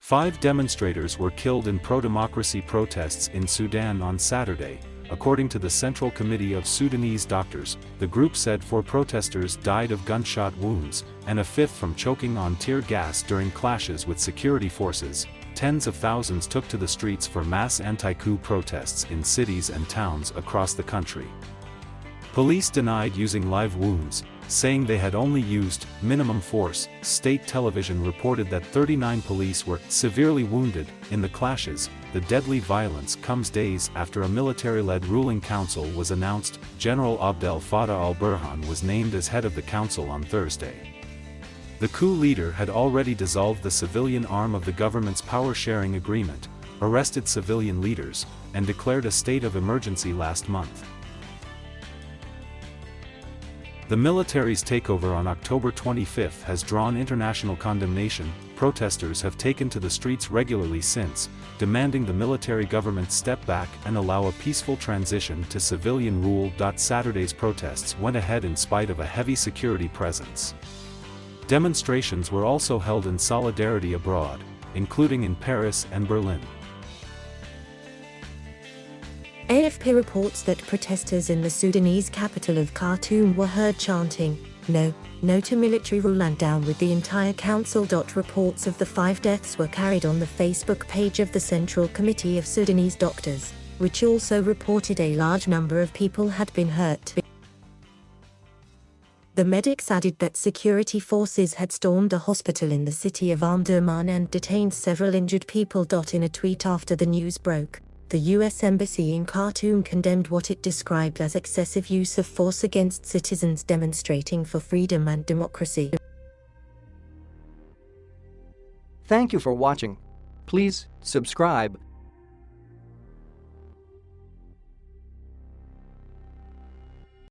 5 demonstrators were killed in pro-democracy protests in Sudan on Saturday, according to the Central Committee of Sudanese Doctors. The group said 4 protesters died of gunshot wounds, and a 5th from choking on tear gas during clashes with security forces. Tens of thousands took to the streets for mass anti-coup protests in cities and towns across the country. Police denied using live wounds, saying they had only used minimum force. State television reported that 39 police were severely wounded in the clashes. The deadly violence comes days after a military-led ruling council was announced. General Abdel Fattah al-Burhan was named as head of the council on Thursday. The coup leader had already dissolved the civilian arm of the government's power-sharing agreement, arrested civilian leaders, and declared a state of emergency last month. The military's takeover on October 25 has drawn international condemnation. Protesters have taken to the streets regularly since, demanding the military government step back and allow a peaceful transition to civilian rule. Saturday's protests went ahead in spite of a heavy security presence. Demonstrations were also held in solidarity abroad, including in Paris and Berlin. AFP reports that protesters in the Sudanese capital of Khartoum were heard chanting, "No, no to military rule and down with the entire council." Reports of the 5 deaths were carried on the Facebook page of the Central Committee of Sudanese Doctors, which also reported a large number of people had been hurt. The medics added that security forces had stormed a hospital in the city of Omdurman and detained several injured people. In a tweet after the news broke, the U.S. Embassy in Khartoum condemned what it described as excessive use of force against citizens demonstrating for freedom and democracy. Thank you for watching. Please subscribe